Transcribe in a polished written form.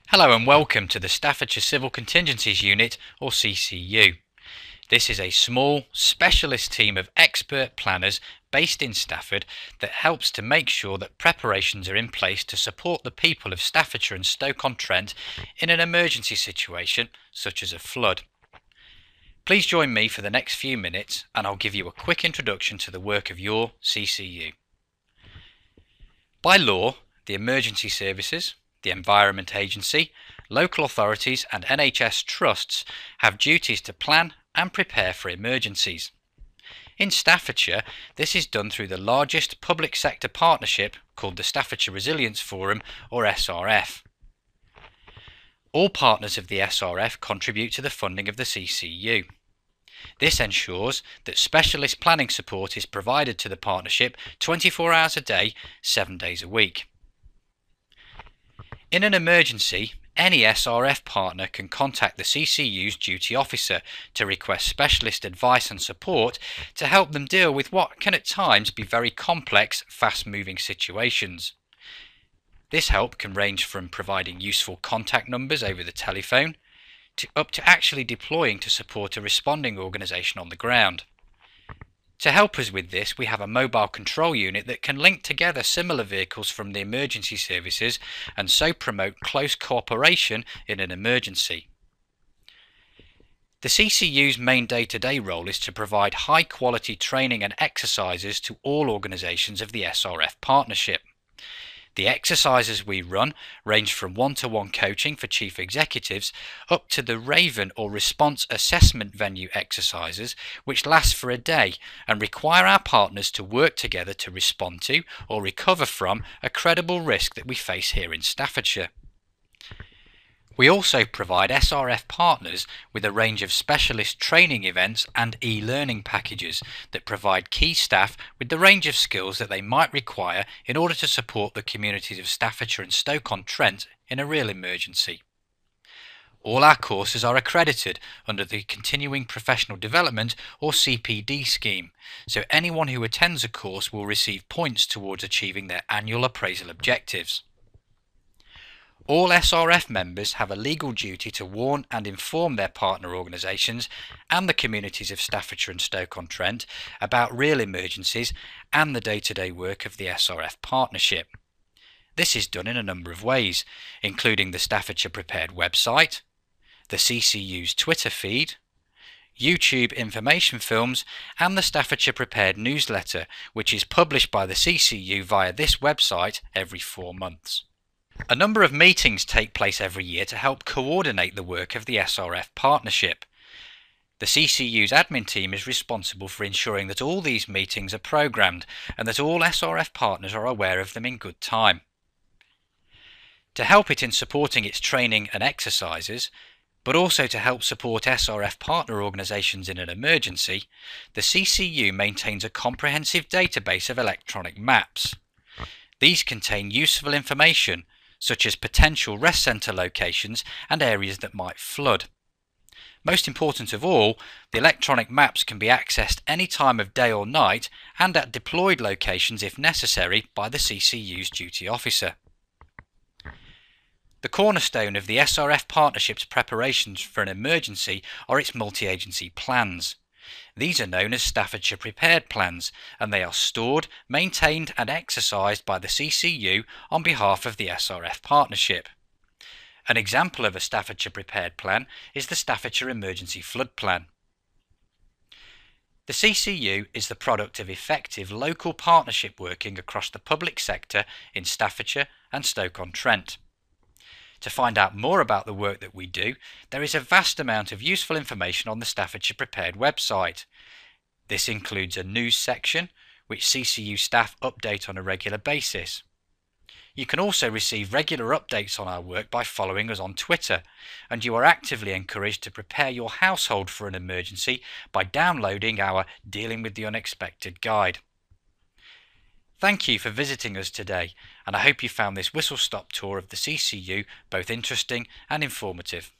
Hello and welcome to the Staffordshire Civil Contingencies Unit, or CCU. This is a small, specialist team of expert planners based in Stafford that helps to make sure that preparations are in place to support the people of Staffordshire and Stoke-on-Trent in an emergency situation such as a flood. Please join me for the next few minutes and I'll give you a quick introduction to the work of your CCU. By law, the emergency services, the Environment Agency, local authorities and NHS trusts have duties to plan and prepare for emergencies. In Staffordshire, this is done through the largest public sector partnership called the Staffordshire Resilience Forum, or SRF. All partners of the SRF contribute to the funding of the CCU. This ensures that specialist planning support is provided to the partnership 24 hours a day, 7 days a week. In an emergency, any SRF partner can contact the CCU's duty officer to request specialist advice and support to help them deal with what can at times be very complex, fast-moving situations. This help can range from providing useful contact numbers over the telephone up to actually deploying to support a responding organisation on the ground. To help us with this, we have a mobile control unit that can link together similar vehicles from the emergency services and so promote close cooperation in an emergency. The CCU's main day-to-day role is to provide high-quality training and exercises to all organisations of the SRF partnership. The exercises we run range from one-to-one coaching for chief executives up to the Raven or response assessment venue exercises, which last for a day and require our partners to work together to respond to or recover from a credible risk that we face here in Staffordshire. We also provide SRF partners with a range of specialist training events and e-learning packages that provide key staff with the range of skills that they might require in order to support the communities of Staffordshire and Stoke-on-Trent in a real emergency. All our courses are accredited under the Continuing Professional Development or CPD scheme, so anyone who attends a course will receive points towards achieving their annual appraisal objectives. All SRF members have a legal duty to warn and inform their partner organisations and the communities of Staffordshire and Stoke-on-Trent about real emergencies and the day-to-day work of the SRF partnership. This is done in a number of ways, including the Staffordshire Prepared website, the CCU's Twitter feed, YouTube information films and the Staffordshire Prepared newsletter, which is published by the CCU via this website every 4 months. A number of meetings take place every year to help coordinate the work of the SRF partnership. The CCU's admin team is responsible for ensuring that all these meetings are programmed and that all SRF partners are aware of them in good time. To help it in supporting its training and exercises, but also to help support SRF partner organisations in an emergency, the CCU maintains a comprehensive database of electronic maps. These contain useful information such as potential rest centre locations and areas that might flood. Most important of all, the electronic maps can be accessed any time of day or night and at deployed locations if necessary by the CCU's duty officer. The cornerstone of the SRF partnership's preparations for an emergency are its multi-agency plans. These are known as Staffordshire Prepared Plans, and they are stored, maintained and exercised by the CCU on behalf of the SRF partnership. An example of a Staffordshire Prepared Plan is the Staffordshire Emergency Flood Plan. The CCU is the product of effective local partnership working across the public sector in Staffordshire and Stoke-on-Trent. To find out more about the work that we do, there is a vast amount of useful information on the Staffordshire Prepared website. This includes a news section, which CCU staff update on a regular basis. You can also receive regular updates on our work by following us on Twitter, and you are actively encouraged to prepare your household for an emergency by downloading our Dealing with the Unexpected guide. Thank you for visiting us today, and I hope you found this whistle-stop tour of the CCU both interesting and informative.